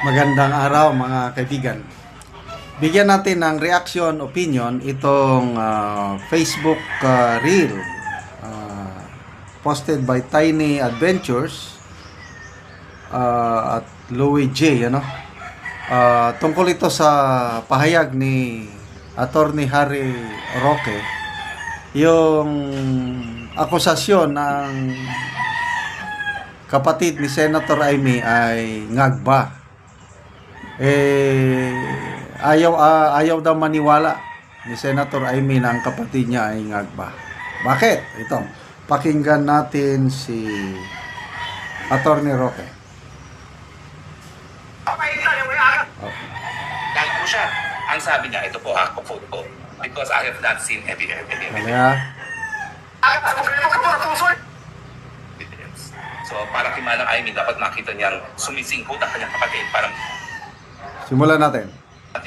Magandang araw mga kaibigan. Bigyan natin ng reaction, opinion itong Facebook reel posted by Tiny Adventures at Louie J. Tungkol ito sa pahayag ni Attorney Harry Roque, yung akusasyon ng kapatid ni Senator Amy ay ngagba. Ayaw daw maniwala ni Senator Amy na ang kapatid niya ay ngagba. Bakit? Ito, pakinggan natin si Attorney Roque. Dahil po siya, ang sabi niya, ito po ha, quote ko, because I have not seen any evidence. So, para kay Manang Amy, dapat makita niyang sumisingkot ang kanyang kapatid. Parang Simulan natin.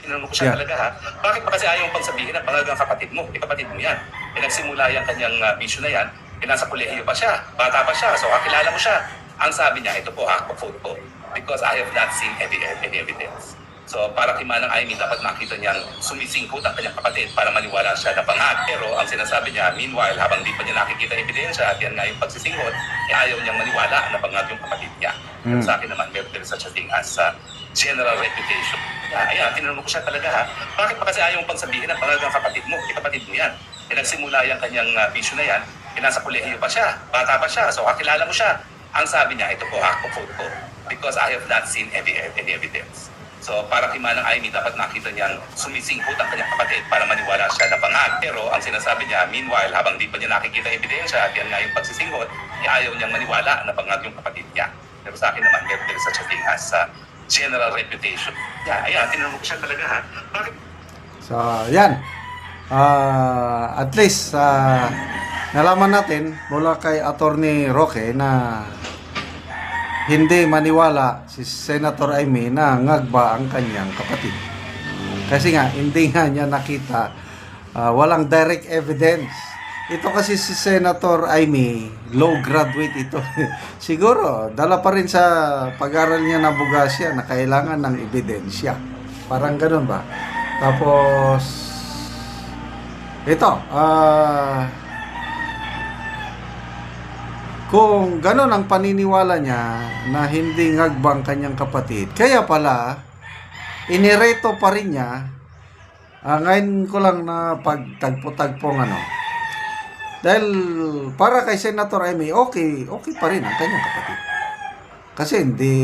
tinanong ko siya talaga ha, bakit pa kasi ayaw pang sabihin na pangagang kapatid mo? Kapatid mo yan. Nagsimula yung kanyang bisyo na yan, nasa kolehiyo pa siya, bata pa siya, so kakilala mo siya. Ang sabi niya, ito po ha, quote ko, because I have not seen any evidence. So, para kay Manang Amy, dapat makita niyang sumisingkot ang kanyang kapatid para maniwala siya na pangag. Pero ang sinasabi niya, meanwhile, habang di pa niya nakikita ebidensya at yan nga yung pagsisingkot, ayaw niyang maniwala na pangag yung kapatid niya. Sa akin naman, meron such a thing as general reputation. Ayan, tinanong ko siya talaga ha, bakit pa kasi ayaw pang sabihin na pangag ang kapatid mo? Kapatid mo yan. Nagsimula yung kanyang bisyo na yan, nasa kolehiyo pa siya, bata pa siya, so kakilala mo siya. Ang sabi niya, ito po ha, quote ko, because I have not seen any evidence. So, para kay Manang Amy, dapat nakita niyang sumisingkot ang kanyang kapatid para maniwala siya na pangag. Pero ang sinasabi niya, meanwhile, habang di pa niya nakikita ebidensya at yan nga yung pagsisingkot, ayaw niyang maniwala na pangag yung kapatid niya. Pero sa akin naman, meron such a thing as general reputation. Ayan, tinanong ko siya talaga ha, bakit? So, yan. At least, nalaman natin mula kay Attorney Roque na hindi maniwala si Senator Amy na ngagba ang kanyang kapatid. Kasi nga, hindi nga niya nakita, walang direct evidence. Ito kasi si Senator Amy, low graduate ito. Siguro, dala pa rin sa pag-aral niya na bugasya na kailangan ng ebidensya. Parang ganun ba? Tapos, ito, kung gano'n ang paniniwala niya na hindi ngagbang kanyang kapatid, kaya pala, inireto pa rin niya, ngayon ko lang na pagtagpo-tagpong dahil para kay Senator Amy, okay pa rin ang kanyang kapatid. Kasi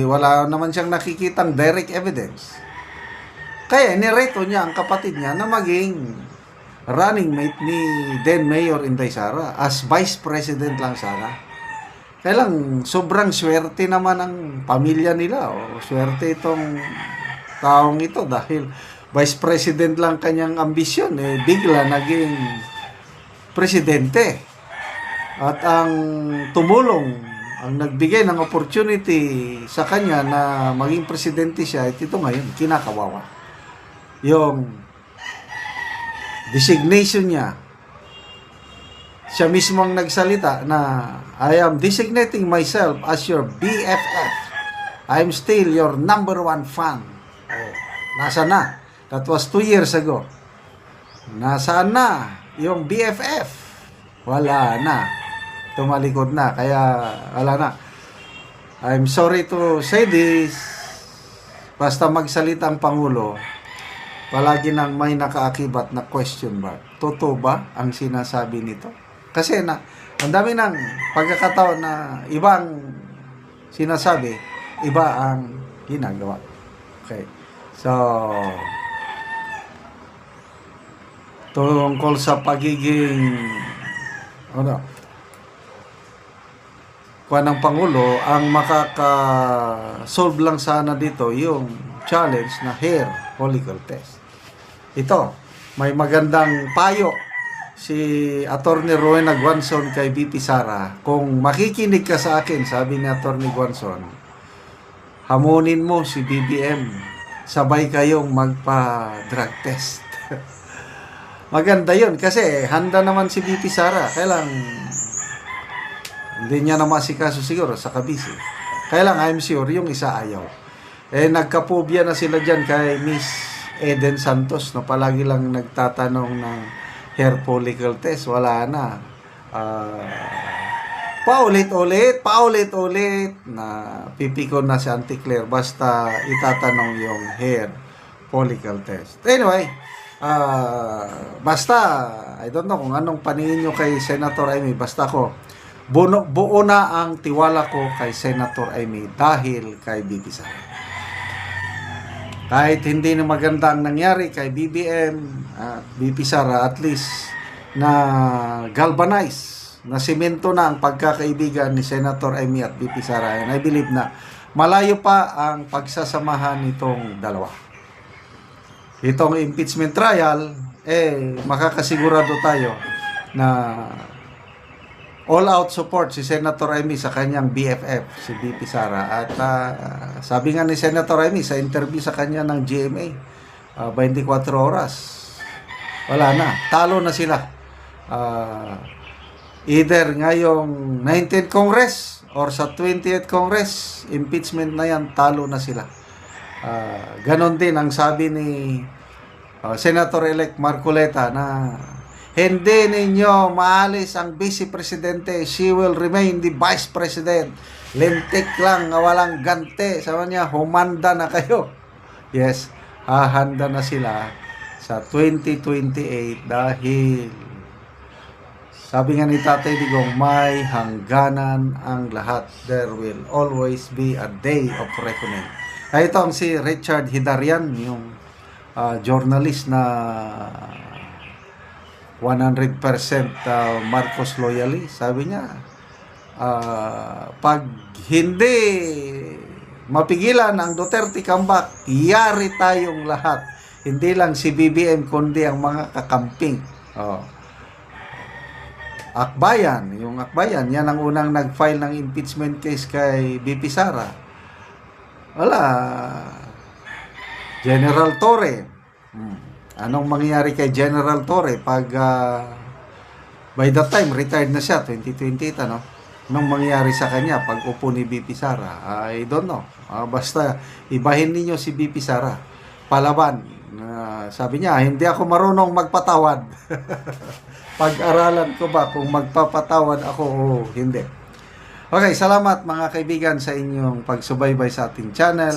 wala naman siyang nakikitang direct evidence. Kaya inireto niya ang kapatid niya na maging running mate ni then Mayor Inday Sara as Vice President lang sana. Kaya lang, sobrang swerte naman ang pamilya nila. Swerte itong taong ito dahil Vice President lang kanyang ambisyon. Bigla naging presidente. At ang tumulong, ang nagbigay ng opportunity sa kanya na maging presidente siya, ito ngayon, kinakawawa. Yung designation niya, siya mismo ang nagsalita na I am designating myself as your BFF. I'm still your number one fan. Nasa na? That was 2 years ago. Nasaan na yung BFF? Wala na. Tumalikod na. Kaya wala na. I'm sorry to say this. Basta magsalita ang Pangulo, palagi nang may nakaakibat na question mark. Totoo ba ang sinasabi nito? Kasi ang dami ng pagkakataon na ibang sinasabi, iba ang ginagawa. Okay. So, tungkol sa pagiging kuha ng Pangulo, ang makaka-solve lang sana dito yung challenge na hair follicle test. Ito, may magandang payo si Attorney Rowena Guanzon kay VP Sara. Kung makikinig ka sa akin, sabi ni Attorney Guanzon, hamunin mo si BBM, sabay kayong magpa-drug test. Maganda yun kasi handa naman si VP Sara. Kailang hindi niya na masikaso siguro sa kabisi. Kaya lang, I'm sure, yung isa ayaw. Nagkapubya na sila dyan kay Miss Eden Santos na palagi lang nagtatanong ng hair follicle test. Wala na. Paulit-ulit na pipikon na si Auntie Claire basta itatanong yung hair follicle test. Anyway, basta, I don't know kung anong paningin nyo kay Senator Amy, basta ko, buo na ang tiwala ko kay Senator Amy dahil kay BP Sara. Kahit hindi na maganda ang nangyari kay BBM at BP Sara, at least na galvanize, na simento na ang pagkakaibigan ni Senator Amy at BP Sara. And I believe na malayo pa ang pagsasamahan nitong dalawa. Itong impeachment trial, makakasigurado tayo na all-out support si Senator Amy sa kanyang BFF, si BP Sara. At sabi nga ni Senator Amy sa interview sa kanya ng GMA, 24 oras, wala na, talo na sila. Either ngayong 19th Congress or sa 20th Congress, impeachment na yan, talo na sila. Ganon din ang sabi ni Senator-elect Marcoleta na hindi ninyo maalis ang Vice Presidente. She will remain the Vice President. Lintik lang, walang gante. Sabi niya, humanda na kayo. Yes, hahanda na sila sa 2028 dahil sabi nga ni Tatay Digong, may hangganan ang lahat. There will always be a day of reckoning. Ito ang si Richard Hidarian, yung journalist na 100% Marcos loyalist. Sabi niya, pag hindi mapigilan ang Duterte comeback, yari tayong lahat. Hindi lang si BBM, kundi ang mga kakamping. Akbayan, yung Akbayan, yan ang unang nag-file ng impeachment case kay BP Sara. Wala. General Torre. Anong mangyayari kay General Torre pag by that time retired na siya 2028, ano? Anong mangyayari sa kanya pag upo ni BP Sara? I don't know. Basta ibahin niyo si BP Sara. Palaban. Sabi niya, hindi ako marunong magpatawad. Pag-aralan ko ba kung magpapatawad ako o hindi. Okay, salamat mga kaibigan sa inyong pagsubaybay sa ating channel.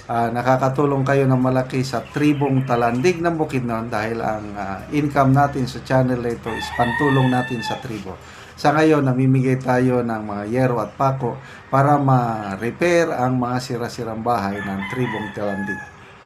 Nakakatulong kayo ng malaki sa tribong Talandig ng Bukidnon dahil ang income natin sa channel ito is pantulong natin sa tribo. Sa ngayon, namimigay tayo ng mga yero at pako para ma-repair ang mga sira-sirang bahay ng tribong Talandig.